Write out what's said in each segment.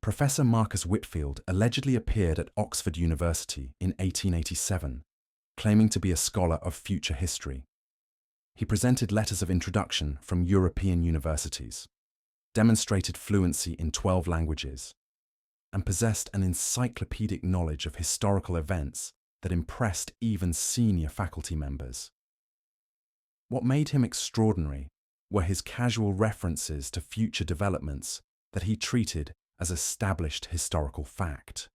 Professor Marcus Whitfield allegedly appeared at Oxford University in 1887, claiming to be a scholar of future history. He presented letters of introduction from European universities, demonstrated fluency in 12 languages, and possessed an encyclopedic knowledge of historical events that impressed even senior faculty members. What made him extraordinary were his casual references to future developments that he treated as established historical fact.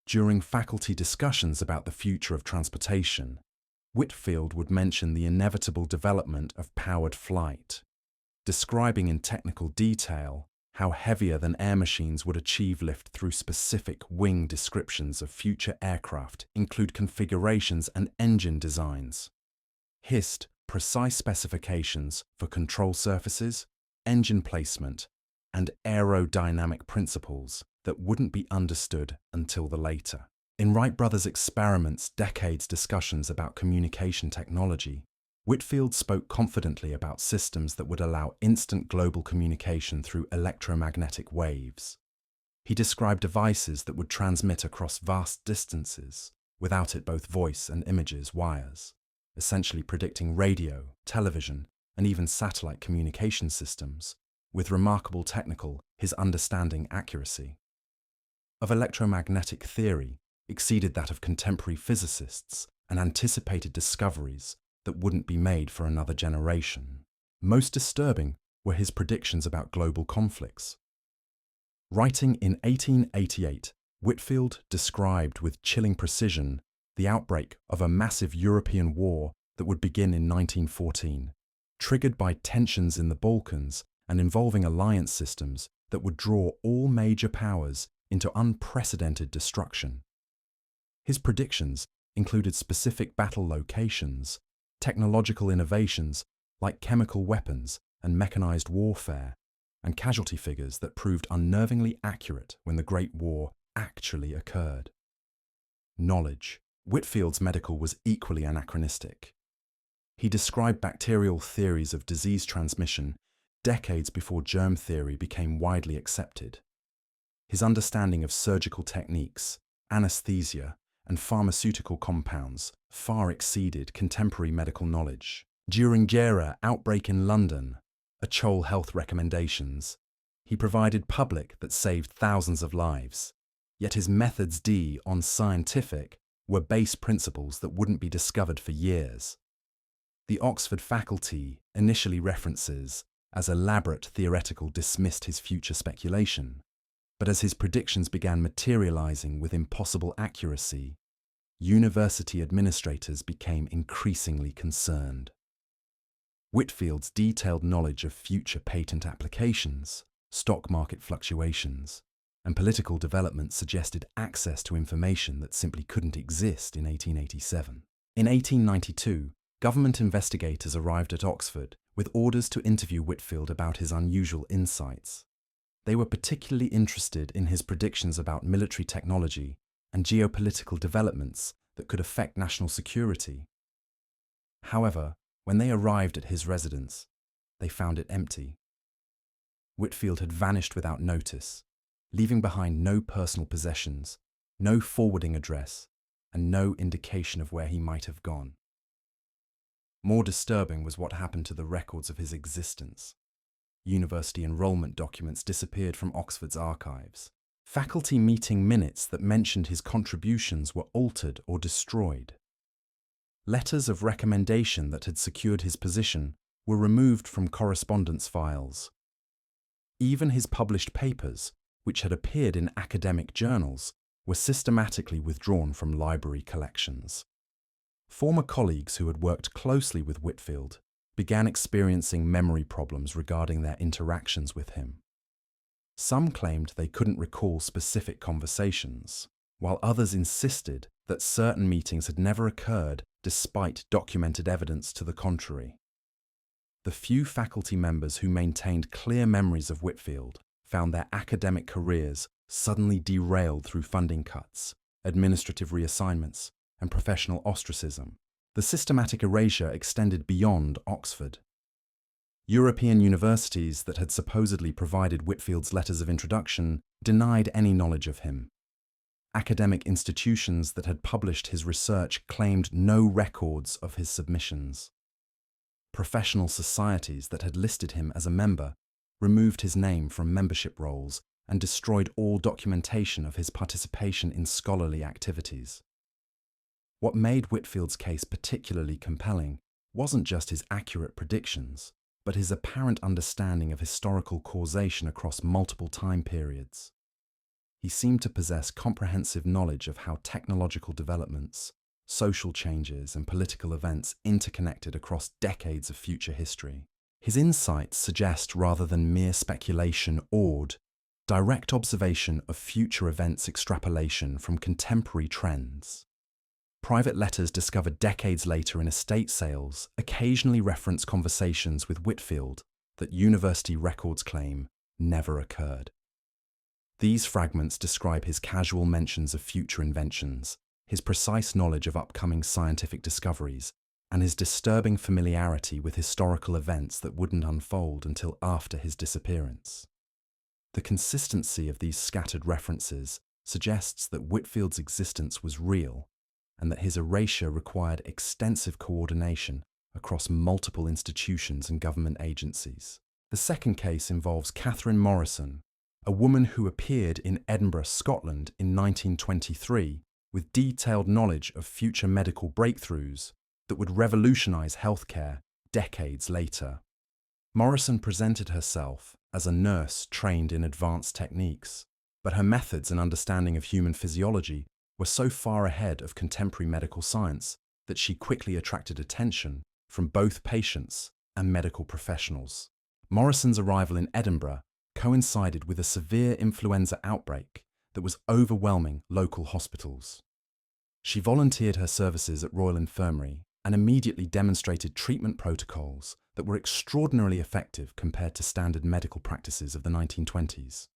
During faculty discussions about the future of transportation, Whitfield would mention the inevitable development of powered flight, describing in technical detail how heavier-than-air machines would achieve lift through specific wing descriptions of future aircraft include configurations and engine designs. Hist precise specifications for control surfaces, engine placement, and aerodynamic principles that wouldn't be understood until the later. In Wright brothers' experiments, decades discussions about communication technology, Whitfield spoke confidently about systems that would allow instant global communication through electromagnetic waves. He described devices that would transmit across vast distances, without it both voice and images wires, essentially predicting radio, television, and even satellite communication systems, with remarkable technical, his understanding accuracy of electromagnetic theory exceeded that of contemporary physicists and anticipated discoveries that wouldn't be made for another generation. Most disturbing were his predictions about global conflicts. Writing in 1888, Whitfield described with chilling precision the outbreak of a massive European war that would begin in 1914, triggered by tensions in the Balkans and involving alliance systems that would draw all major powers into unprecedented destruction. His predictions included specific battle locations, technological innovations like chemical weapons and mechanized warfare, and casualty figures that proved unnervingly accurate when the Great War actually occurred. Knowledge. Whitfield's medical was equally anachronistic. He described bacterial theories of disease transmission decades before germ theory became widely accepted. His understanding of surgical techniques, anesthesia, and pharmaceutical compounds far exceeded contemporary medical knowledge. During Jera outbreak in London, Achol health recommendations, he provided public that saved thousands of lives, yet his methods on scientific were base principles that wouldn't be discovered for years. The Oxford faculty initially references as elaborate theoretical dismissed his future speculation, but as his predictions began materializing with impossible accuracy, university administrators became increasingly concerned. Whitfield's detailed knowledge of future patent applications, stock market fluctuations, and political developments suggested access to information that simply couldn't exist in 1887. In 1892, government investigators arrived at Oxford with orders to interview Whitfield about his unusual insights. They were particularly interested in his predictions about military technology and geopolitical developments that could affect national security. However, when they arrived at his residence, they found it empty. Whitfield had vanished without notice, leaving behind no personal possessions, no forwarding address, and no indication of where he might have gone. More disturbing was what happened to the records of his existence. University enrollment documents disappeared from Oxford's archives. Faculty meeting minutes that mentioned his contributions were altered or destroyed. Letters of recommendation that had secured his position were removed from correspondence files. Even his published papers, which had appeared in academic journals, were systematically withdrawn from library collections. Former colleagues who had worked closely with Whitfield began experiencing memory problems regarding their interactions with him. Some claimed they couldn't recall specific conversations, while others insisted that certain meetings had never occurred despite documented evidence to the contrary. The few faculty members who maintained clear memories of Whitfield found their academic careers suddenly derailed through funding cuts, administrative reassignments, and professional ostracism. The systematic erasure extended beyond Oxford. European universities that had supposedly provided Whitfield's letters of introduction denied any knowledge of him. Academic institutions that had published his research claimed no records of his submissions. Professional societies that had listed him as a member removed his name from membership rolls and destroyed all documentation of his participation in scholarly activities. What made Whitfield's case particularly compelling wasn't just his accurate predictions, but his apparent understanding of historical causation across multiple time periods. He seemed to possess comprehensive knowledge of how technological developments, social changes, and political events interconnected across decades of future history. His insights suggest, rather than mere speculation or direct observation of future events' extrapolation from contemporary trends. Private letters discovered decades later in estate sales occasionally reference conversations with Whitfield that university records claim never occurred. These fragments describe his casual mentions of future inventions, his precise knowledge of upcoming scientific discoveries, and his disturbing familiarity with historical events that wouldn't unfold until after his disappearance. The consistency of these scattered references suggests that Whitfield's existence was real, and that his erasure required extensive coordination across multiple institutions and government agencies. The second case involves Katherine Morrison, a woman who appeared in Edinburgh, Scotland in 1923 with detailed knowledge of future medical breakthroughs that would revolutionize healthcare decades later. Morrison presented herself as a nurse trained in advanced techniques, but her methods and understanding of human physiology were so far ahead of contemporary medical science that she quickly attracted attention from both patients and medical professionals. Morrison's arrival in Edinburgh coincided with a severe influenza outbreak that was overwhelming local hospitals. She volunteered her services at Royal Infirmary and immediately demonstrated treatment protocols that were extraordinarily effective compared to standard medical practices of the 1920s.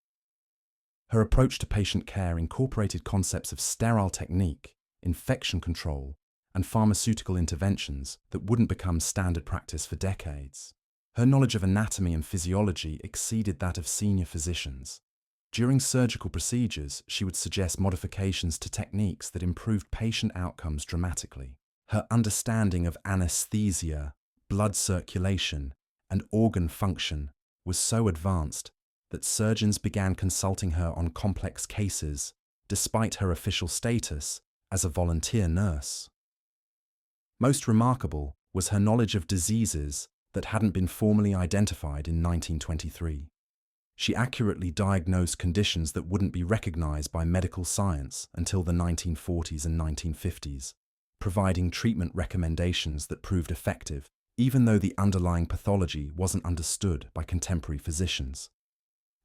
Her approach to patient care incorporated concepts of sterile technique, infection control, and pharmaceutical interventions that wouldn't become standard practice for decades. Her knowledge of anatomy and physiology exceeded that of senior physicians. During surgical procedures, she would suggest modifications to techniques that improved patient outcomes dramatically. Her understanding of anesthesia, blood circulation, and organ function was so advanced that surgeons began consulting her on complex cases, despite her official status as a volunteer nurse. Most remarkable was her knowledge of diseases that hadn't been formally identified in 1923. She accurately diagnosed conditions that wouldn't be recognized by medical science until the 1940s and 1950s, providing treatment recommendations that proved effective, even though the underlying pathology wasn't understood by contemporary physicians.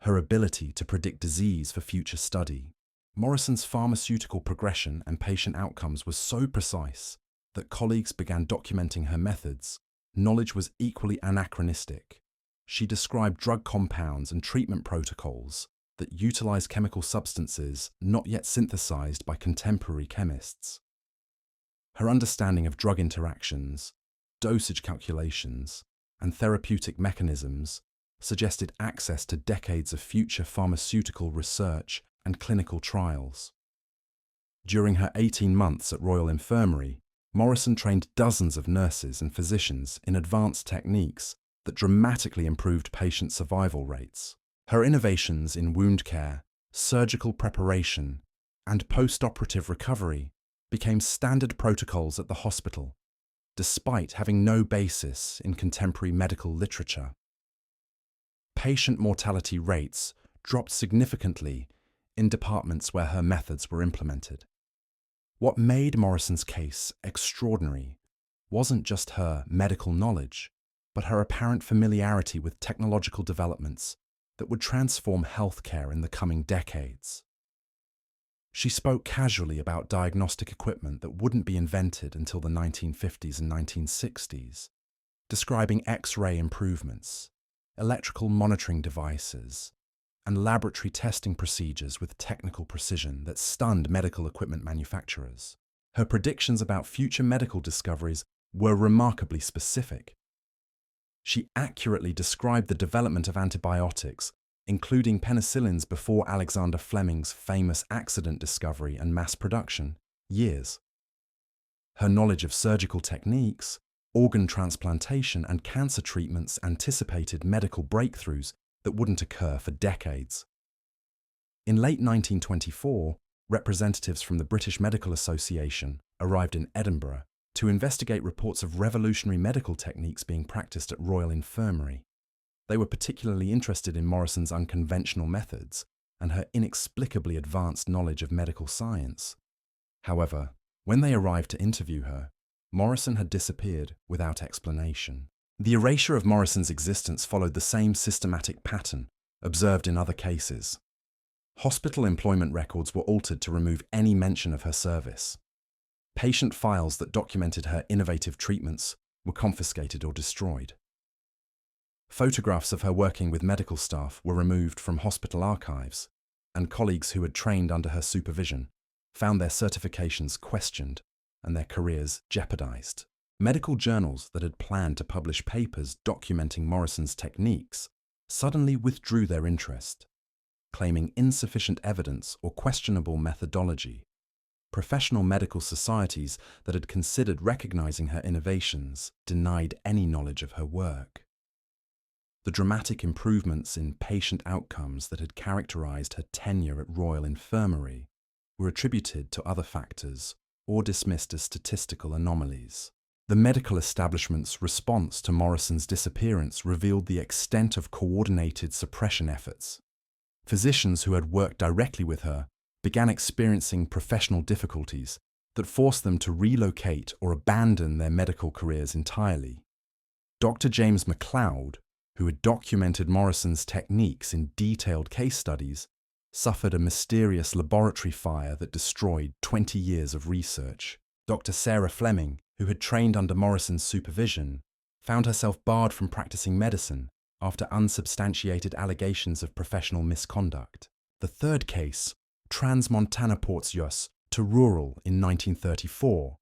Her ability to predict disease for future study. Morrison's pharmaceutical progression and patient outcomes was so precise that colleagues began documenting her methods. Knowledge was equally anachronistic. She described drug compounds and treatment protocols that utilized chemical substances not yet synthesized by contemporary chemists. Her understanding of drug interactions, dosage calculations, and therapeutic mechanisms suggested access to decades of future pharmaceutical research and clinical trials. During her 18 months at Royal Infirmary, Morrison trained dozens of nurses and physicians in advanced techniques that dramatically improved patient survival rates. Her innovations in wound care, surgical preparation, and post-operative recovery became standard protocols at the hospital, despite having no basis in contemporary medical literature. Patient mortality rates dropped significantly in departments where her methods were implemented. What made Morrison's case extraordinary wasn't just her medical knowledge, but her apparent familiarity with technological developments that would transform healthcare in the coming decades. She spoke casually about diagnostic equipment that wouldn't be invented until the 1950s and 1960s, describing X-ray improvements, electrical monitoring devices, and laboratory testing procedures with technical precision that stunned medical equipment manufacturers. Her predictions about future medical discoveries were remarkably specific. She accurately described the development of antibiotics, including penicillins before Alexander Fleming's famous accident discovery and mass production, years. Her knowledge of surgical techniques, organ transplantation, and cancer treatments anticipated medical breakthroughs that wouldn't occur for decades. In late 1924, representatives from the British Medical Association arrived in Edinburgh to investigate reports of revolutionary medical techniques being practiced at Royal Infirmary. They were particularly interested in Morrison's unconventional methods and her inexplicably advanced knowledge of medical science. However, when they arrived to interview her, Morrison had disappeared without explanation. The erasure of Morrison's existence followed the same systematic pattern observed in other cases. Hospital employment records were altered to remove any mention of her service. Patient files that documented her innovative treatments were confiscated or destroyed. Photographs of her working with medical staff were removed from hospital archives, and colleagues who had trained under her supervision found their certifications questioned and their careers jeopardized. Medical journals that had planned to publish papers documenting Morrison's techniques suddenly withdrew their interest, claiming insufficient evidence or questionable methodology. Professional medical societies that had considered recognizing her innovations denied any knowledge of her work. The dramatic improvements in patient outcomes that had characterized her tenure at Royal Infirmary were attributed to other factors or dismissed as statistical anomalies. The medical establishment's response to Morrison's disappearance revealed the extent of coordinated suppression efforts. Physicians who had worked directly with her began experiencing professional difficulties that forced them to relocate or abandon their medical careers entirely. Dr. James MacLeod, who had documented Morrison's techniques in detailed case studies, suffered a mysterious laboratory fire that destroyed 20 years of research. Dr. Sarah Fleming, who had trained under Morrison's supervision, found herself barred from practicing medicine after unsubstantiated allegations of professional misconduct. The third case, Trans-Montana Ports to Rural in 1934,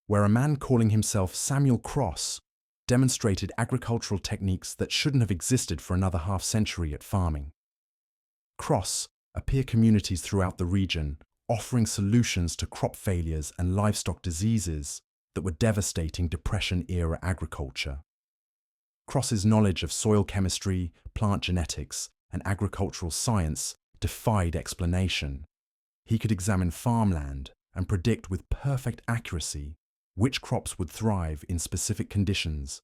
where a man calling himself Samuel Cross demonstrated agricultural techniques that shouldn't have existed for another half-century at farming. Cross appeared communities throughout the region, offering solutions to crop failures and livestock diseases that were devastating Depression-era agriculture. Cross's knowledge of soil chemistry, plant genetics, and agricultural science defied explanation. He could examine farmland and predict with perfect accuracy which crops would thrive in specific conditions,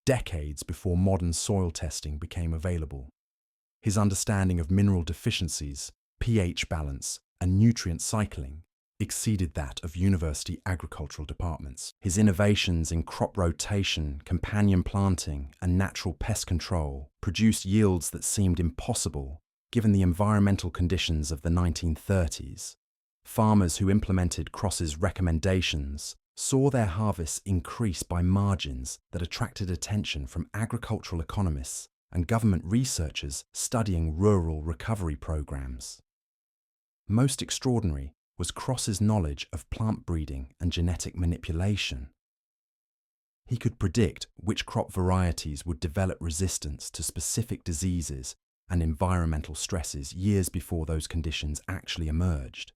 decades before modern soil testing became available. His understanding of mineral deficiencies, pH balance, and nutrient cycling exceeded that of university agricultural departments. His innovations in crop rotation, companion planting, and natural pest control produced yields that seemed impossible given the environmental conditions of the 1930s. Farmers who implemented Cross's recommendations saw their harvests increase by margins that attracted attention from agricultural economists and government researchers studying rural recovery programs. Most extraordinary was Cross's knowledge of plant breeding and genetic manipulation. He could predict which crop varieties would develop resistance to specific diseases and environmental stresses years before those conditions actually emerged.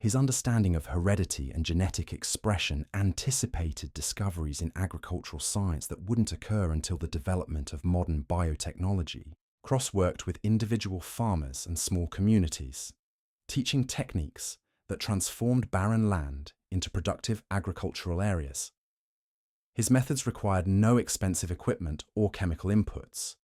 His understanding of heredity and genetic expression anticipated discoveries in agricultural science that wouldn't occur until the development of modern biotechnology. Cross worked with individual farmers and small communities, teaching techniques that transformed barren land into productive agricultural areas. His methods required no expensive equipment or chemical inputs,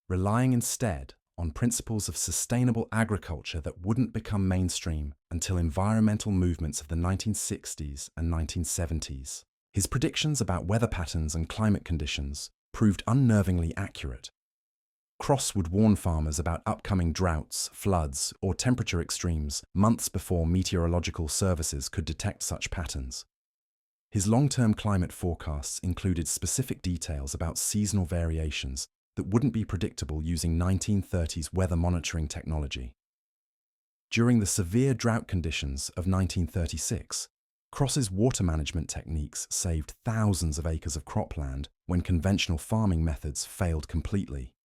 relying instead on principles of sustainable agriculture that wouldn't become mainstream until environmental movements of the 1960s and 1970s. His predictions about weather patterns and climate conditions proved unnervingly accurate. Cross would warn farmers about upcoming droughts, floods, or temperature extremes months before meteorological services could detect such patterns. His long-term climate forecasts included specific details about seasonal variations that wouldn't be predictable using 1930s weather monitoring technology. During the severe drought conditions of 1936, Cross's water management techniques saved thousands of acres of cropland when conventional farming methods failed completely.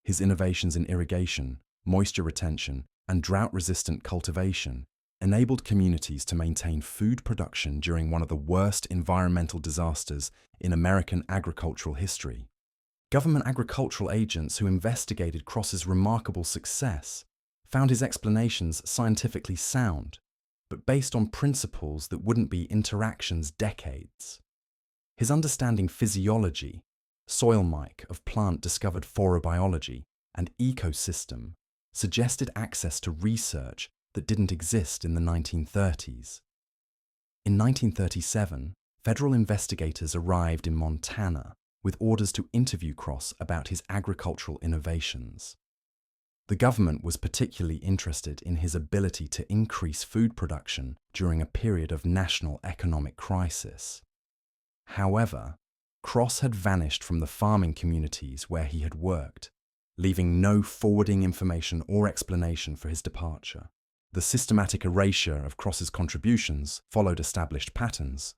His innovations in irrigation, moisture retention, and drought-resistant cultivation enabled communities to maintain food production during one of the worst environmental disasters in American agricultural history. Government agricultural agents who investigated Cross's remarkable success found his explanations scientifically sound, but based on principles that wouldn't be interactions decades. His understanding physiology, soil mic of plant discovered phorobiology, and ecosystem suggested access to research that didn't exist in the 1930s. In 1937, federal investigators arrived in Montana with orders to interview Cross about his agricultural innovations. The government was particularly interested in his ability to increase food production during a period of national economic crisis. However, Cross had vanished from the farming communities where he had worked, leaving no forwarding information or explanation for his departure. The systematic erasure of Cross's contributions followed established patterns.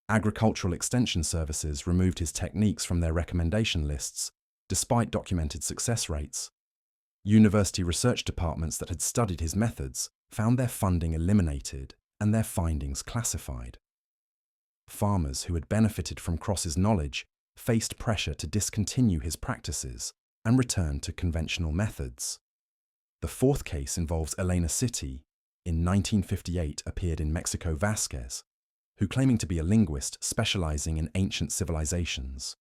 Agricultural extension services removed his techniques from their recommendation lists, despite documented success rates. University research departments that had studied his methods found their funding eliminated and their findings classified. Farmers who had benefited from Cross's knowledge faced pressure to discontinue his practices and return to conventional methods. The fourth case involves Elena in 1958 appeared in Mexico Vasquez, who claiming to be a linguist specializing in ancient civilizations.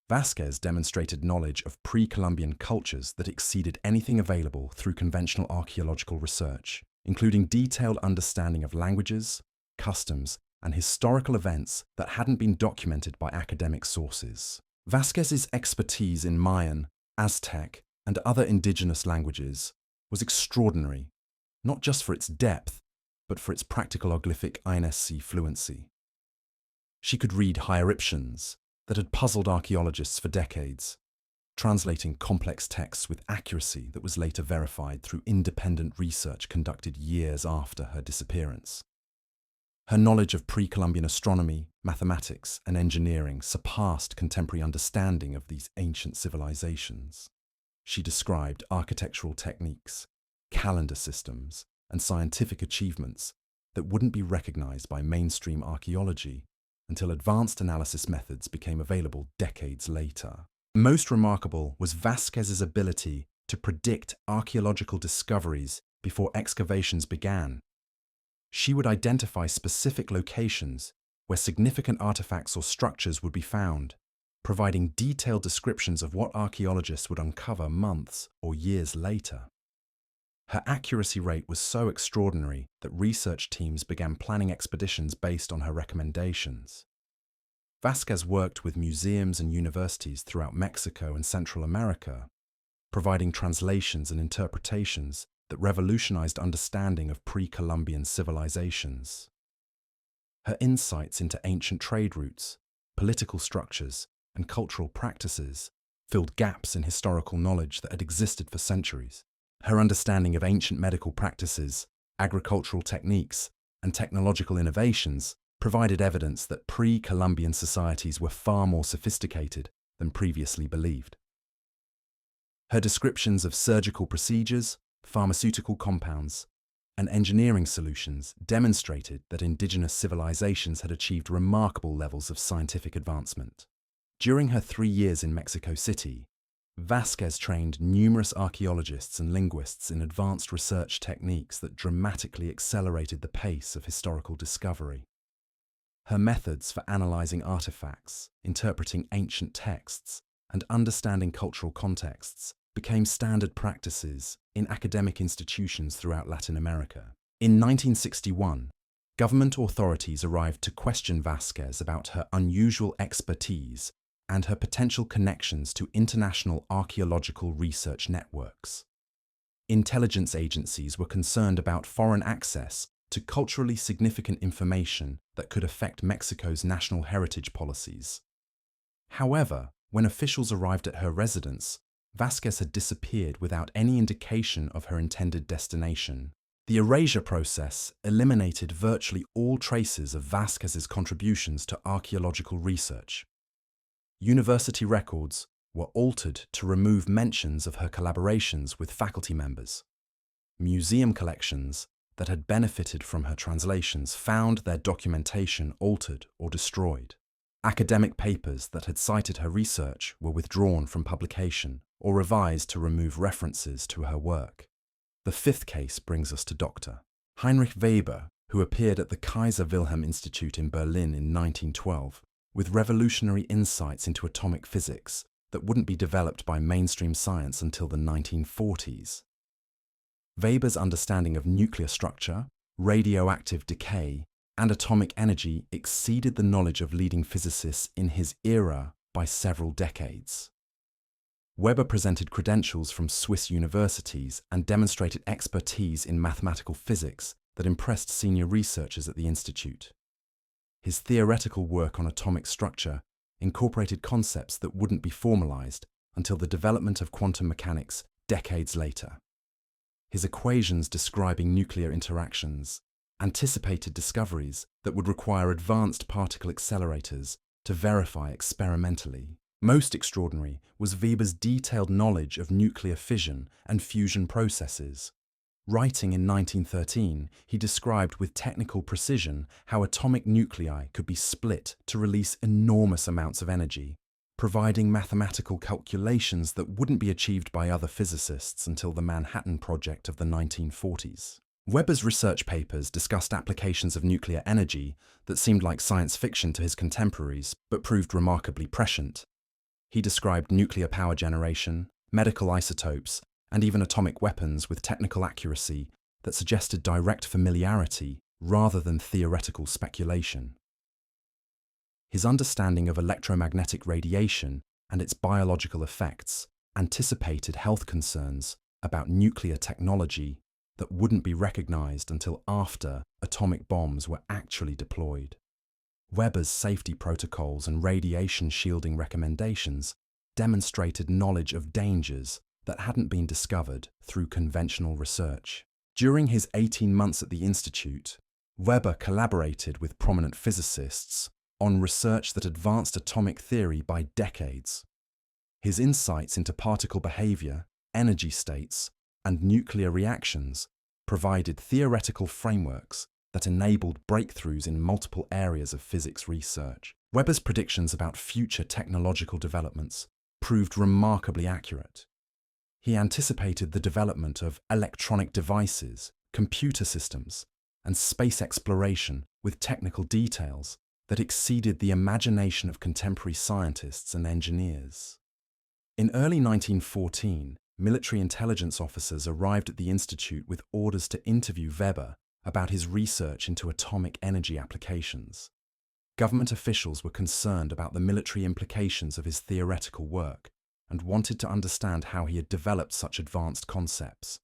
Vasquez demonstrated knowledge of pre-Columbian cultures that exceeded anything available through conventional archaeological research, including detailed understanding of languages, customs, and historical events that hadn't been documented by academic sources. Vasquez's expertise in Mayan, Aztec, and other indigenous languages was extraordinary, not just for its depth, but for its practicaloglyphic INSC fluency. She could read hieroglyphs that had puzzled archaeologists for decades, translating complex texts with accuracy that was later verified through independent research conducted years after her disappearance. Her knowledge of pre-Columbian astronomy, mathematics, and engineering surpassed contemporary understanding of these ancient civilizations. She described architectural techniques, calendar systems, and scientific achievements that wouldn't be recognized by mainstream archaeology until advanced analysis methods became available decades later. Most remarkable was Vasquez's ability to predict archaeological discoveries before excavations began. She would identify specific locations where significant artifacts or structures would be found, providing detailed descriptions of what archaeologists would uncover months or years later. Her accuracy rate was so extraordinary that research teams began planning expeditions based on her recommendations. Vasquez worked with museums and universities throughout Mexico and Central America, providing translations and interpretations that revolutionized understanding of pre-Columbian civilizations. Her insights into ancient trade routes, political structures, and cultural practices filled gaps in historical knowledge that had existed for centuries. Her understanding of ancient medical practices, agricultural techniques, and technological innovations provided evidence that pre-Columbian societies were far more sophisticated than previously believed. Her descriptions of surgical procedures, pharmaceutical compounds, and engineering solutions demonstrated that indigenous civilizations had achieved remarkable levels of scientific advancement. During her 3 years in Mexico City, Vasquez trained numerous archaeologists and linguists in advanced research techniques that dramatically accelerated the pace of historical discovery. Her methods for analyzing artifacts, interpreting ancient texts, and understanding cultural contexts became standard practices in academic institutions throughout Latin America. In 1961, government authorities arrived to question Vasquez about her unusual expertise and her potential connections to international archaeological research networks. Intelligence agencies were concerned about foreign access to culturally significant information that could affect Mexico's national heritage policies. However, when officials arrived at her residence, Vasquez had disappeared without any indication of her intended destination. The erasure process eliminated virtually all traces of Vasquez's contributions to archaeological research. University records were altered to remove mentions of her collaborations with faculty members. Museum collections that had benefited from her translations found their documentation altered or destroyed. Academic papers that had cited her research were withdrawn from publication or revised to remove references to her work. The fifth case brings us to Dr. Heinrich Weber, who appeared at the Kaiser Wilhelm Institute in Berlin in 1912 with revolutionary insights into atomic physics that wouldn't be developed by mainstream science until the 1940s. Weber's understanding of nuclear structure, radioactive decay, and atomic energy exceeded the knowledge of leading physicists in his era by several decades. Weber presented credentials from Swiss universities and demonstrated expertise in mathematical physics that impressed senior researchers at the institute. His theoretical work on atomic structure incorporated concepts that wouldn't be formalized until the development of quantum mechanics decades later. His equations describing nuclear interactions anticipated discoveries that would require advanced particle accelerators to verify experimentally. Most extraordinary was Weber's detailed knowledge of nuclear fission and fusion processes. Writing in 1913, he described with technical precision how atomic nuclei could be split to release enormous amounts of energy, providing mathematical calculations that wouldn't be achieved by other physicists until the Manhattan Project of the 1940s. Weber's research papers discussed applications of nuclear energy that seemed like science fiction to his contemporaries but proved remarkably prescient. He described nuclear power generation, medical isotopes, and even atomic weapons with technical accuracy that suggested direct familiarity rather than theoretical speculation. His understanding of electromagnetic radiation and its biological effects anticipated health concerns about nuclear technology that wouldn't be recognized until after atomic bombs were actually deployed. Weber's safety protocols and radiation shielding recommendations demonstrated knowledge of dangers that hadn't been discovered through conventional research. During his 18 months at the Institute, Weber collaborated with prominent physicists on research that advanced atomic theory by decades. His insights into particle behavior, energy states, and nuclear reactions provided theoretical frameworks that enabled breakthroughs in multiple areas of physics research. Weber's predictions about future technological developments proved remarkably accurate. He anticipated the development of electronic devices, computer systems, and space exploration with technical details that exceeded the imagination of contemporary scientists and engineers. In early 1914, military intelligence officers arrived at the Institute with orders to interview Weber about his research into atomic energy applications. Government officials were concerned about the military implications of his theoretical work and wanted to understand how he had developed such advanced concepts.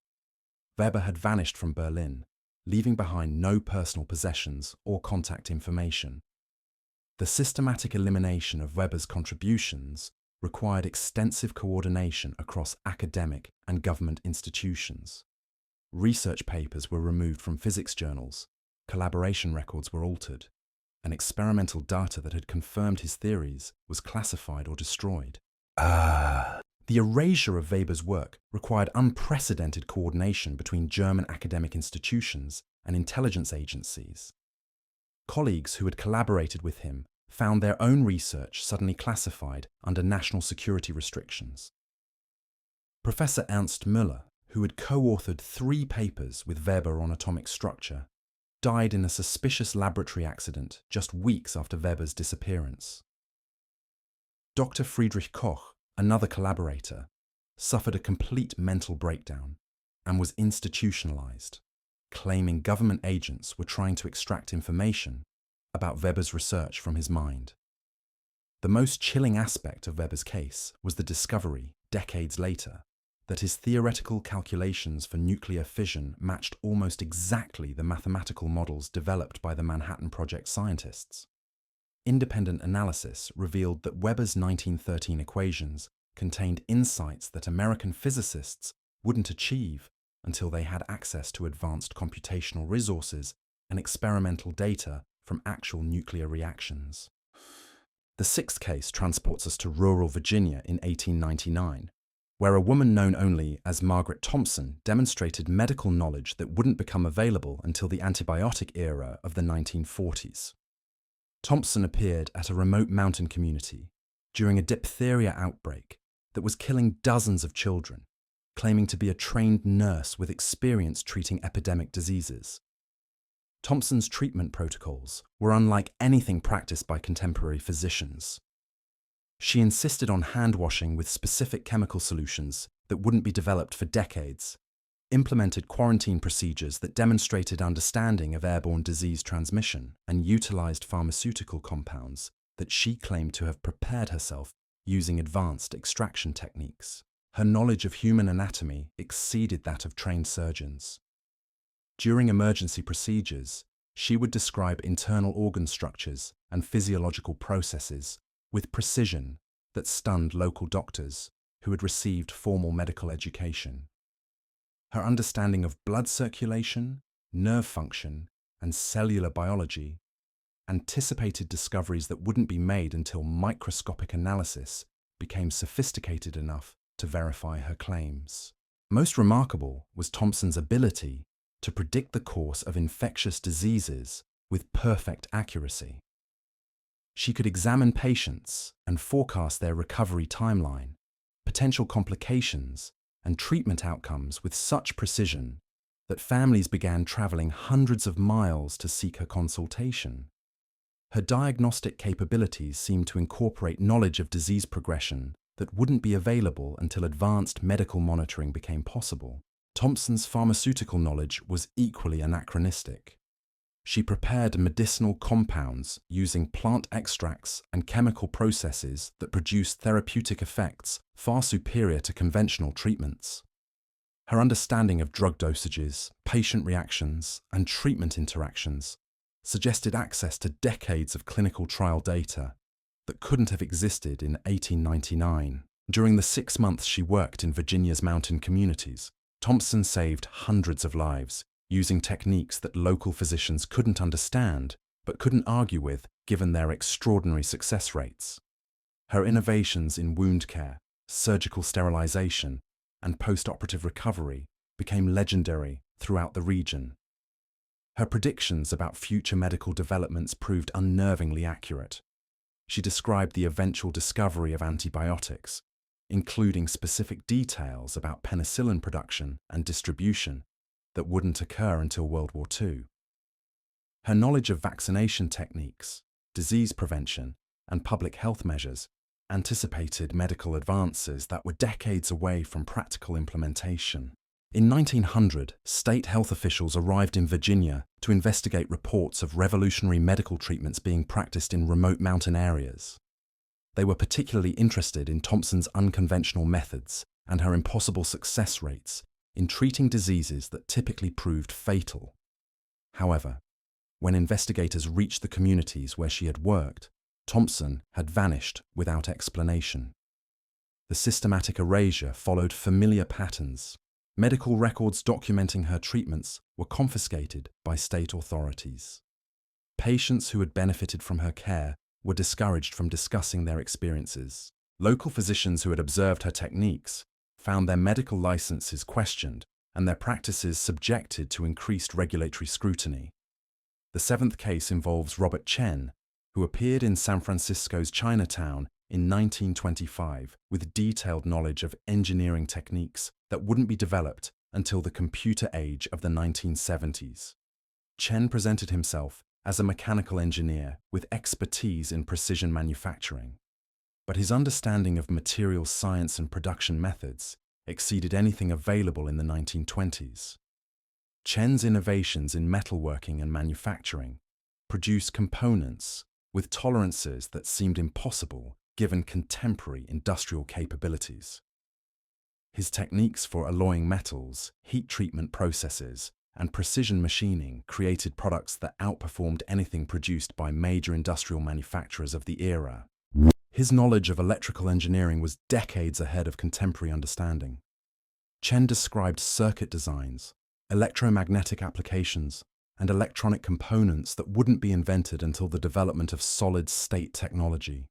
Weber had vanished from Berlin, leaving behind no personal possessions or contact information. The systematic elimination of Weber's contributions required extensive coordination across academic and government institutions. Research papers were removed from physics journals, collaboration records were altered, and experimental data that had confirmed his theories was classified or destroyed. The erasure of Weber's work required unprecedented coordination between German academic institutions and intelligence agencies. Colleagues who had collaborated with him found their own research suddenly classified under national security restrictions. Professor Ernst Müller, who had co-authored 3 papers with Weber on atomic structure, died in a suspicious laboratory accident just weeks after Weber's disappearance. Dr. Friedrich Koch, another collaborator, suffered a complete mental breakdown and was institutionalized, claiming government agents were trying to extract information about Weber's research from his mind. The most chilling aspect of Weber's case was the discovery, decades later, that his theoretical calculations for nuclear fission matched almost exactly the mathematical models developed by the Manhattan Project scientists. Independent analysis revealed that Weber's 1913 equations contained insights that American physicists wouldn't achieve until they had access to advanced computational resources and experimental data from actual nuclear reactions. The sixth case transports us to rural Virginia in 1899, where a woman known only as Margaret Thompson demonstrated medical knowledge that wouldn't become available until the antibiotic era of the 1940s. Thompson appeared at a remote mountain community during a diphtheria outbreak that was killing dozens of children, claiming to be a trained nurse with experience treating epidemic diseases. Thompson's treatment protocols were unlike anything practiced by contemporary physicians. She insisted on hand-washing with specific chemical solutions that wouldn't be developed for decades, implemented quarantine procedures that demonstrated understanding of airborne disease transmission, and utilized pharmaceutical compounds that she claimed to have prepared herself using advanced extraction techniques. Her knowledge of human anatomy exceeded that of trained surgeons. During emergency procedures, she would describe internal organ structures and physiological processes with precision that stunned local doctors who had received formal medical education. Her understanding of blood circulation, nerve function, and cellular biology anticipated discoveries that wouldn't be made until microscopic analysis became sophisticated enough to verify her claims. Most remarkable was Thompson's ability to predict the course of infectious diseases with perfect accuracy. She could examine patients and forecast their recovery timeline, potential complications, and treatment outcomes with such precision that families began traveling hundreds of miles to seek her consultation. Her diagnostic capabilities seemed to incorporate knowledge of disease progression that wouldn't be available until advanced medical monitoring became possible. Thompson's pharmaceutical knowledge was equally anachronistic. She prepared medicinal compounds using plant extracts and chemical processes that produced therapeutic effects far superior to conventional treatments. Her understanding of drug dosages, patient reactions, and treatment interactions suggested access to decades of clinical trial data that couldn't have existed in 1899. During the 6 months she worked in Virginia's mountain communities, Thompson saved hundreds of lives using techniques that local physicians couldn't understand but couldn't argue with given their extraordinary success rates. Her innovations in wound care, surgical sterilization, and post-operative recovery became legendary throughout the region. Her predictions about future medical developments proved unnervingly accurate. She described the eventual discovery of antibiotics, including specific details about penicillin production and distribution that wouldn't occur until World War II. Her knowledge of vaccination techniques, disease prevention, and public health measures anticipated medical advances that were decades away from practical implementation. In 1900, state health officials arrived in Virginia to investigate reports of revolutionary medical treatments being practiced in remote mountain areas. They were particularly interested in Thompson's unconventional methods and her impossible success rates in treating diseases that typically proved fatal. However, when investigators reached the communities where she had worked, Thompson had vanished without explanation. The systematic erasure followed familiar patterns. Medical records documenting her treatments were confiscated by state authorities. Patients who had benefited from her care were discouraged from discussing their experiences. Local physicians who had observed her techniques found their medical licenses questioned and their practices subjected to increased regulatory scrutiny. The seventh case involves Robert Chen, who appeared in San Francisco's Chinatown in 1925 with detailed knowledge of engineering techniques that wouldn't be developed until the computer age of the 1970s. Chen presented himself as a mechanical engineer with expertise in precision manufacturing, but his understanding of materials science and production methods exceeded anything available in the 1920s. Chen's innovations in metalworking and manufacturing produced components with tolerances that seemed impossible given contemporary industrial capabilities. His techniques for alloying metals, heat treatment processes, and precision machining created products that outperformed anything produced by major industrial manufacturers of the era. His knowledge of electrical engineering was decades ahead of contemporary understanding. Chen described circuit designs, electromagnetic applications, and electronic components that wouldn't be invented until the development of solid-state technology.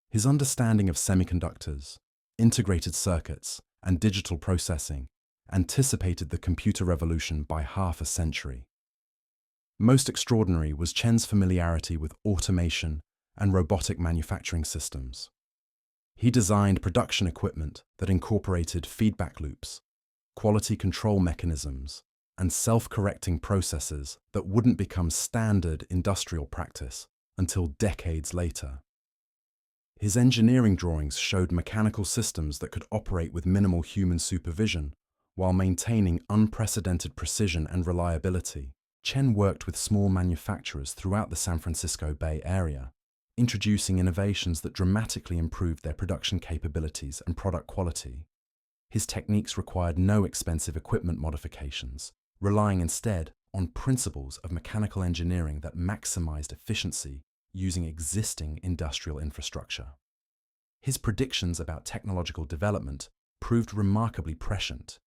His understanding of semiconductors, integrated circuits, and digital processing anticipated the computer revolution by half a century. Most extraordinary was Chen's familiarity with automation and robotic manufacturing systems. He designed production equipment that incorporated feedback loops, quality control mechanisms, and self-correcting processes that wouldn't become standard industrial practice until decades later. His engineering drawings showed mechanical systems that could operate with minimal human supervision while maintaining unprecedented precision and reliability. Chen worked with small manufacturers throughout the San Francisco Bay Area, introducing innovations that dramatically improved their production capabilities and product quality. His techniques required no expensive equipment modifications, relying instead on principles of mechanical engineering that maximized efficiency using existing industrial infrastructure. His predictions about technological development proved remarkably prescient.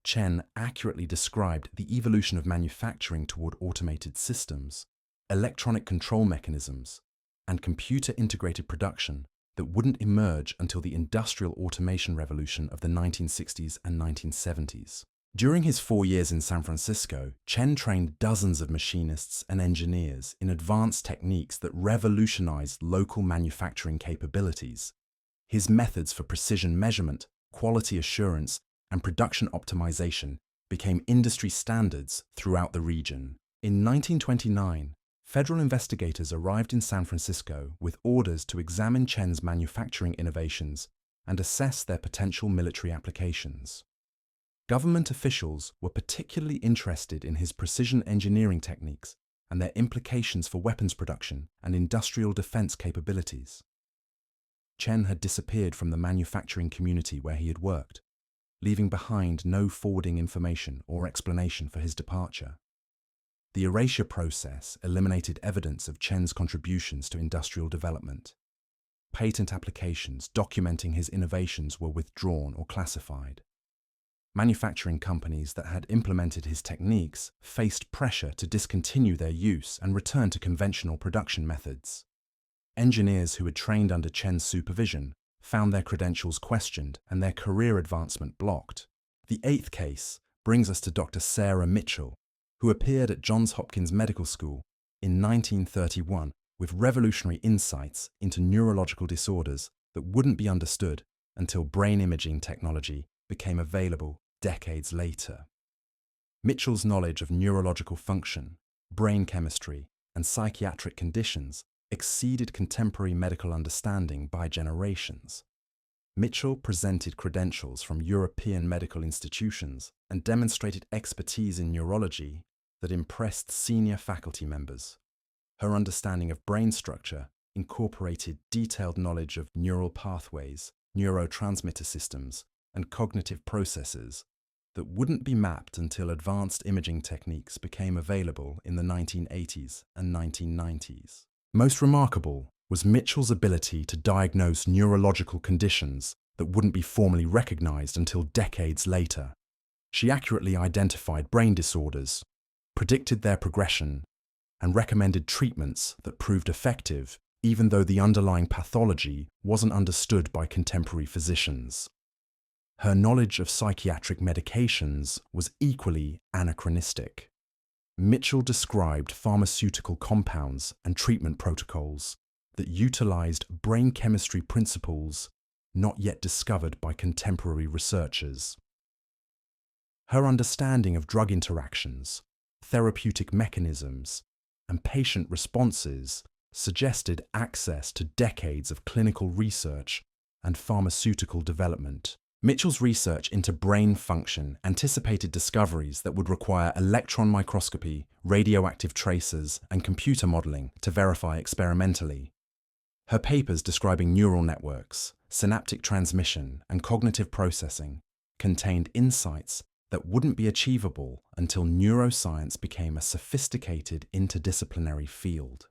Chen accurately described the evolution of manufacturing toward automated systems, electronic control mechanisms, and computer-integrated production that wouldn't emerge until the industrial automation revolution of the 1960s and 1970s. During his 4 years in San Francisco, Chen trained dozens of machinists and engineers in advanced techniques that revolutionized local manufacturing capabilities. His methods for precision measurement, quality assurance, and production optimization became industry standards throughout the region. In 1929, federal investigators arrived in San Francisco with orders to examine Chen's manufacturing innovations and assess their potential military applications. Government officials were particularly interested in his precision engineering techniques and their implications for weapons production and industrial defense capabilities. Chen had disappeared from the manufacturing community where he had worked, leaving behind no forwarding information or explanation for his departure. The erasure process eliminated evidence of Chen's contributions to industrial development. Patent applications documenting his innovations were withdrawn or classified. Manufacturing companies that had implemented his techniques faced pressure to discontinue their use and return to conventional production methods. Engineers who had trained under Chen's supervision found their credentials questioned and their career advancement blocked. The eighth case brings us to Dr. Sarah Mitchell, who appeared at Johns Hopkins Medical School in 1931 with revolutionary insights into neurological disorders that wouldn't be understood until brain imaging technology became available decades later. Mitchell's knowledge of neurological function, brain chemistry, and psychiatric conditions exceeded contemporary medical understanding by generations. Mitchell presented credentials from European medical institutions and demonstrated expertise in neurology that impressed senior faculty members. Her understanding of brain structure incorporated detailed knowledge of neural pathways, neurotransmitter systems, and cognitive processes that wouldn't be mapped until advanced imaging techniques became available in the 1980s and 1990s. Most remarkable was Mitchell's ability to diagnose neurological conditions that wouldn't be formally recognized until decades later. She accurately identified brain disorders, predicted their progression, and recommended treatments that proved effective even though the underlying pathology wasn't understood by contemporary physicians. Her knowledge of psychiatric medications was equally anachronistic. Mitchell described pharmaceutical compounds and treatment protocols that utilized brain chemistry principles not yet discovered by contemporary researchers. Her understanding of drug interactions, therapeutic mechanisms, and patient responses suggested access to decades of clinical research and pharmaceutical development. Mitchell's research into brain function anticipated discoveries that would require electron microscopy, radioactive tracers, and computer modeling to verify experimentally. Her papers describing neural networks, synaptic transmission, and cognitive processing contained insights that wouldn't be achievable until neuroscience became a sophisticated interdisciplinary field.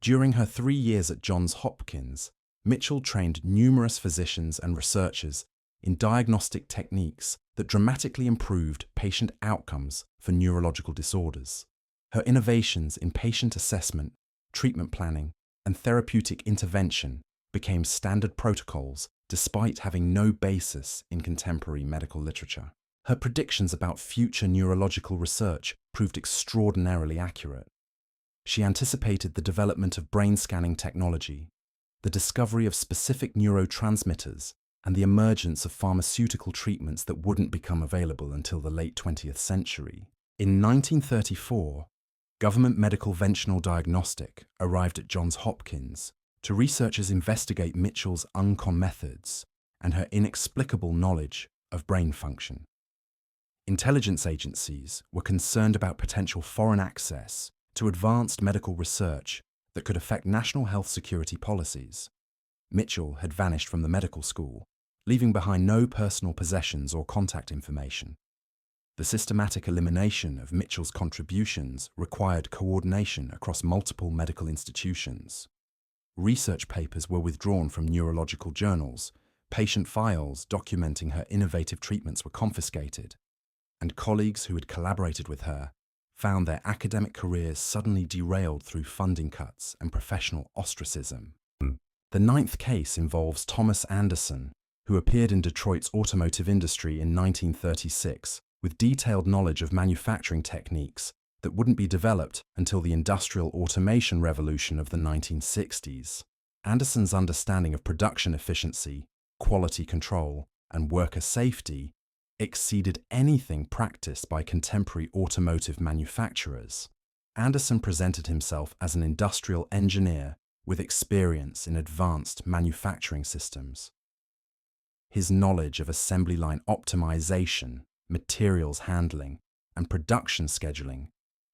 During her 3 years at Johns Hopkins, Mitchell trained numerous physicians and researchers in diagnostic techniques that dramatically improved patient outcomes for neurological disorders. Her innovations in patient assessment, treatment planning, and therapeutic intervention became standard protocols despite having no basis in contemporary medical literature. Her predictions about future neurological research proved extraordinarily accurate. She anticipated the development of brain scanning technology, the discovery of specific neurotransmitters, and the emergence of pharmaceutical treatments that wouldn't become available until the late 20th century. In 1934, Government Medical Ventional Diagnostic arrived at Johns Hopkins to researchers investigate Mitchell's UNCOM methods and her inexplicable knowledge of brain function. Intelligence agencies were concerned about potential foreign access to advanced medical research that could affect national health security policies. Mitchell had vanished from the medical school, leaving behind no personal possessions or contact information. The systematic elimination of Mitchell's contributions required coordination across multiple medical institutions. Research papers were withdrawn from neurological journals, patient files documenting her innovative treatments were confiscated, and colleagues who had collaborated with her found their academic careers suddenly derailed through funding cuts and professional ostracism. The ninth case involves Thomas Anderson, who appeared in Detroit's automotive industry in 1936 with detailed knowledge of manufacturing techniques that wouldn't be developed until the industrial automation revolution of the 1960s. Anderson's understanding of production efficiency, quality control, and worker safety exceeded anything practiced by contemporary automotive manufacturers. Anderson presented himself as an industrial engineer with experience in advanced manufacturing systems. His knowledge of assembly line optimization, materials handling, and production scheduling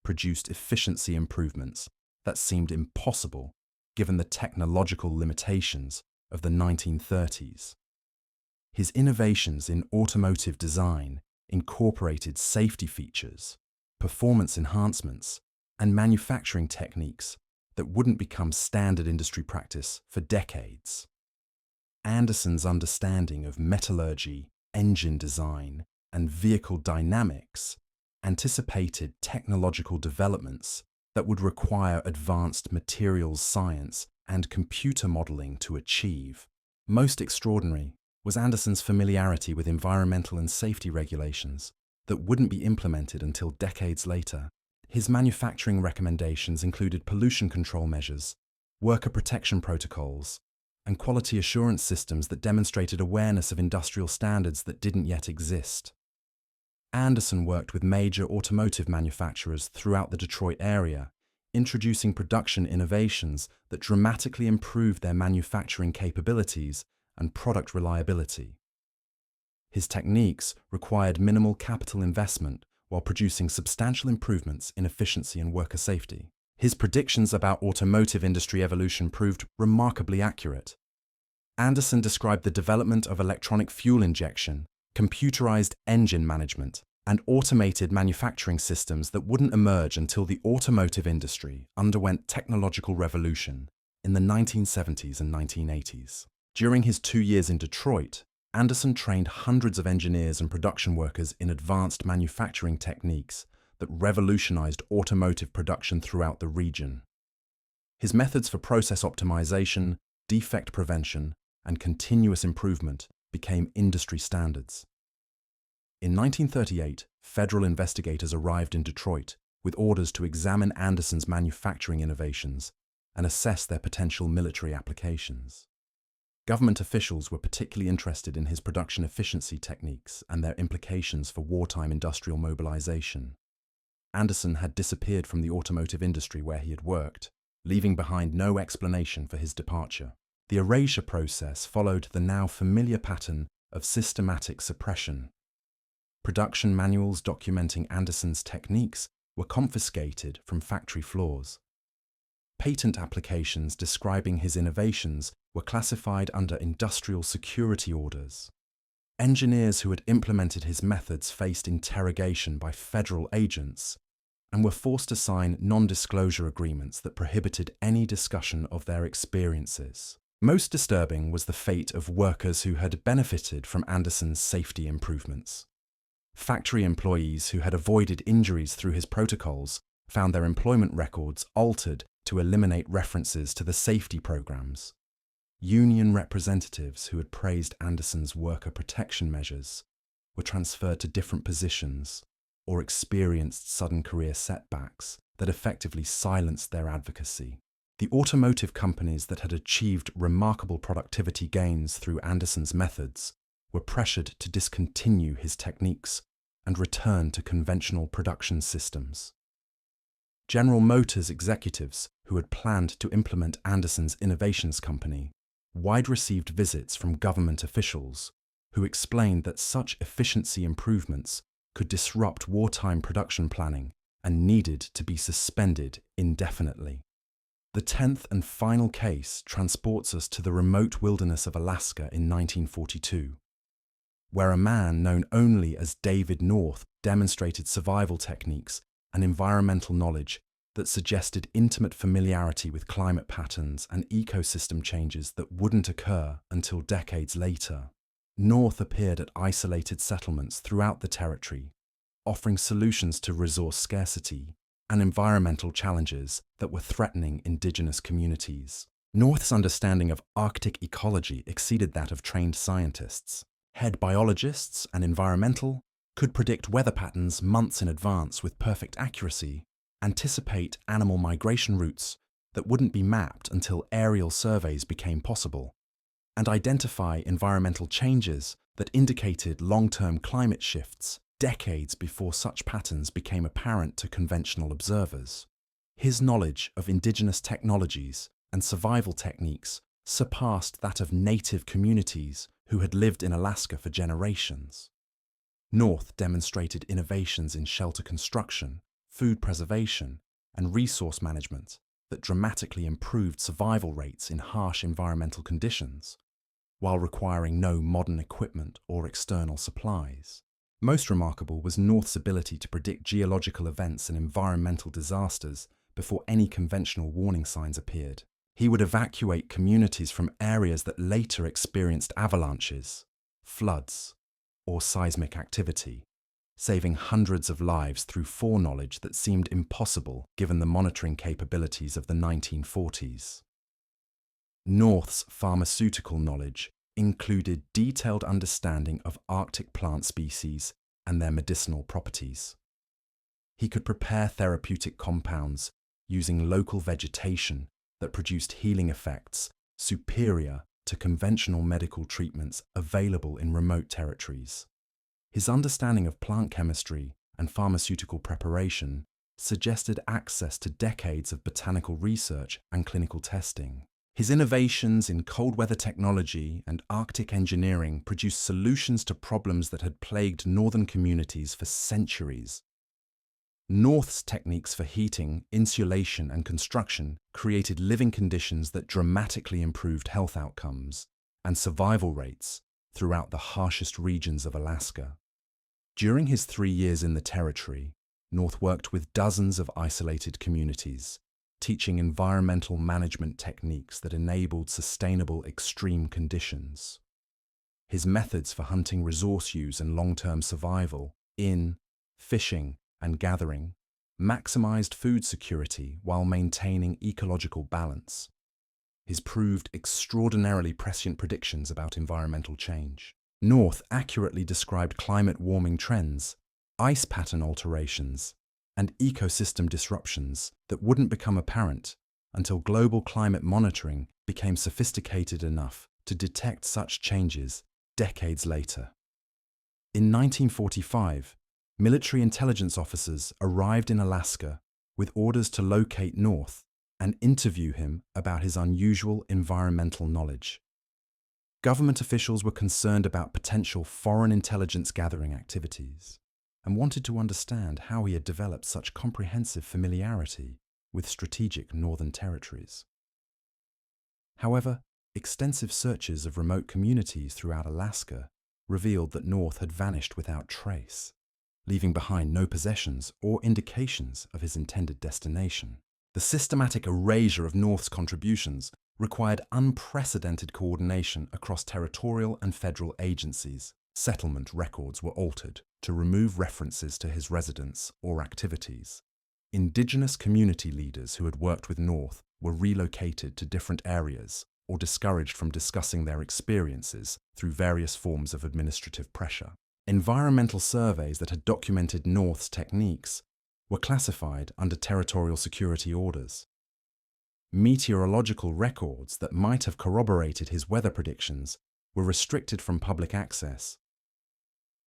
produced efficiency improvements that seemed impossible given the technological limitations of the 1930s. His innovations in automotive design incorporated safety features, performance enhancements, and manufacturing techniques that wouldn't become standard industry practice for decades. Anderson's understanding of metallurgy, engine design, and vehicle dynamics anticipated technological developments that would require advanced materials science and computer modeling to achieve. Most extraordinary was Anderson's familiarity with environmental and safety regulations that wouldn't be implemented until decades later. His manufacturing recommendations included pollution control measures, worker protection protocols, and quality assurance systems that demonstrated awareness of industrial standards that didn't yet exist. Anderson worked with major automotive manufacturers throughout the Detroit area, introducing production innovations that dramatically improved their manufacturing capabilities and product reliability. His techniques required minimal capital investment while producing substantial improvements in efficiency and worker safety. His predictions about automotive industry evolution proved remarkably accurate. Anderson described the development of electronic fuel injection, computerized engine management, and automated manufacturing systems that wouldn't emerge until the automotive industry underwent technological revolution in the 1970s and 1980s. During his 2 years in Detroit, Anderson trained hundreds of engineers and production workers in advanced manufacturing techniques that revolutionized automotive production throughout the region. His methods for process optimization, defect prevention, and continuous improvement became industry standards. In 1938, federal investigators arrived in Detroit with orders to examine Anderson's manufacturing innovations and assess their potential military applications. Government officials were particularly interested in his production efficiency techniques and their implications for wartime industrial mobilization. Anderson had disappeared from the automotive industry where he had worked, leaving behind no explanation for his departure. The erasure process followed the now familiar pattern of systematic suppression. Production manuals documenting Anderson's techniques were confiscated from factory floors. Patent applications describing his innovations were classified under industrial security orders. Engineers who had implemented his methods faced interrogation by federal agents and were forced to sign non-disclosure agreements that prohibited any discussion of their experiences. Most disturbing was the fate of workers who had benefited from Anderson's safety improvements. Factory employees who had avoided injuries through his protocols found their employment records altered to eliminate references to the safety programs. Union representatives who had praised Anderson's worker protection measures were transferred to different positions or experienced sudden career setbacks that effectively silenced their advocacy. The automotive companies that had achieved remarkable productivity gains through Anderson's methods were pressured to discontinue his techniques and return to conventional production systems. General Motors executives who had planned to implement Anderson's Innovations Company received visits from government officials who explained that such efficiency improvements could disrupt wartime production planning and needed to be suspended indefinitely. The 10th and final case transports us to the remote wilderness of Alaska in 1942, where a man known only as David North demonstrated survival techniques and environmental knowledge that suggested intimate familiarity with climate patterns and ecosystem changes that wouldn't occur until decades later. North appeared at isolated settlements throughout the territory, offering solutions to resource scarcity and environmental challenges that were threatening indigenous communities. North's understanding of Arctic ecology exceeded that of trained scientists. Head biologists and environmental could predict weather patterns months in advance with perfect accuracy, anticipate animal migration routes that wouldn't be mapped until aerial surveys became possible, and identify environmental changes that indicated long-term climate shifts decades before such patterns became apparent to conventional observers. His knowledge of indigenous technologies and survival techniques surpassed that of native communities who had lived in Alaska for generations. North demonstrated innovations in shelter construction, food preservation, and resource management that dramatically improved survival rates in harsh environmental conditions, while requiring no modern equipment or external supplies. Most remarkable was North's ability to predict geological events and environmental disasters before any conventional warning signs appeared. He would evacuate communities from areas that later experienced avalanches, floods, or seismic activity, saving hundreds of lives through foreknowledge that seemed impossible given the monitoring capabilities of the 1940s. North's pharmaceutical knowledge included detailed understanding of Arctic plant species and their medicinal properties. He could prepare therapeutic compounds using local vegetation that produced healing effects superior to conventional medical treatments available in remote territories. His understanding of plant chemistry and pharmaceutical preparation suggested access to decades of botanical research and clinical testing. His innovations in cold weather technology and Arctic engineering produced solutions to problems that had plagued northern communities for centuries. North's techniques for heating, insulation, and construction created living conditions that dramatically improved health outcomes and survival rates throughout the harshest regions of Alaska. During his 3 years in the territory, North worked with dozens of isolated communities, teaching environmental management techniques that enabled sustainable extreme conditions. His methods for hunting resource use and long-term survival in fishing and gathering maximized food security while maintaining ecological balance. His proved extraordinarily prescient predictions about environmental change. North accurately described climate warming trends, ice pattern alterations, and ecosystem disruptions that wouldn't become apparent until global climate monitoring became sophisticated enough to detect such changes decades later. In 1945, military intelligence officers arrived in Alaska with orders to locate North and interview him about his unusual environmental knowledge. Government officials were concerned about potential foreign intelligence gathering activities and wanted to understand how he had developed such comprehensive familiarity with strategic northern territories. However, extensive searches of remote communities throughout Alaska revealed that North had vanished without trace, leaving behind no possessions or indications of his intended destination. The systematic erasure of North's contributions required unprecedented coordination across territorial and federal agencies. Settlement records were altered to remove references to his residence or activities. Indigenous community leaders who had worked with North were relocated to different areas or discouraged from discussing their experiences through various forms of administrative pressure. Environmental surveys that had documented North's techniques were classified under territorial security orders. Meteorological records that might have corroborated his weather predictions were restricted from public access.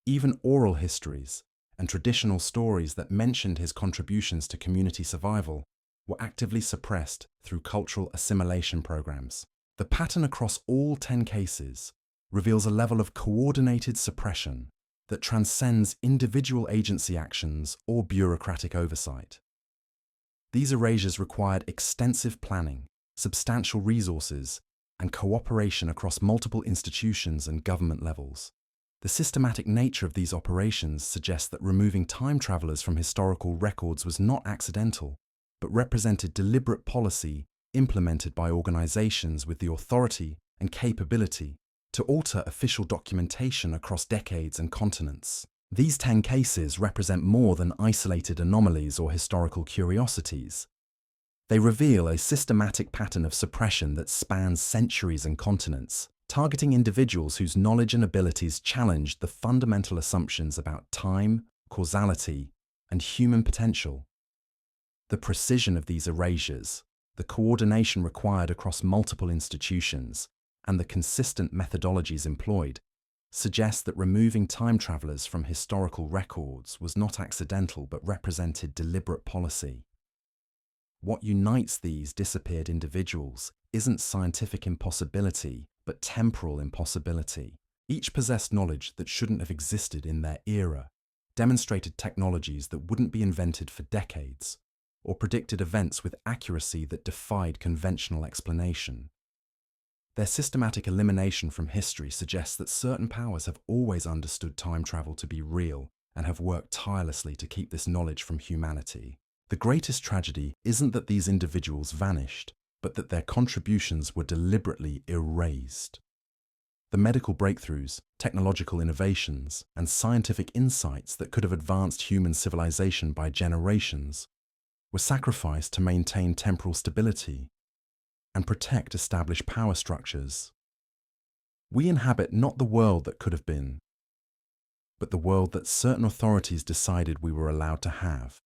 Even oral histories and traditional stories that mentioned his contributions to community survival were actively suppressed through cultural assimilation programs. The pattern across all 10 cases reveals a level of coordinated suppression that transcends individual agency actions or bureaucratic oversight. These erasures required extensive planning, substantial resources, and cooperation across multiple institutions and government levels. The systematic nature of these operations suggests that removing time travelers from historical records was not accidental, but represented deliberate policy implemented by organizations with the authority and capability to alter official documentation across decades and continents. These 10 cases represent more than isolated anomalies or historical curiosities. They reveal a systematic pattern of suppression that spans centuries and continents, targeting individuals whose knowledge and abilities challenged the fundamental assumptions about time, causality, and human potential. The precision of these erasures, the coordination required across multiple institutions, and the consistent methodologies employed suggest that removing time travelers from historical records was not accidental but represented deliberate policy. What unites these disappeared individuals isn't scientific impossibility, but temporal impossibility. Each possessed knowledge that shouldn't have existed in their era, demonstrated technologies that wouldn't be invented for decades, or predicted events with accuracy that defied conventional explanation. Their systematic elimination from history suggests that certain powers have always understood time travel to be real and have worked tirelessly to keep this knowledge from humanity. The greatest tragedy isn't that these individuals vanished, but that their contributions were deliberately erased. The medical breakthroughs, technological innovations, and scientific insights that could have advanced human civilization by generations were sacrificed to maintain temporal stability and protect established power structures. We inhabit not the world that could have been, but the world that certain authorities decided we were allowed to have.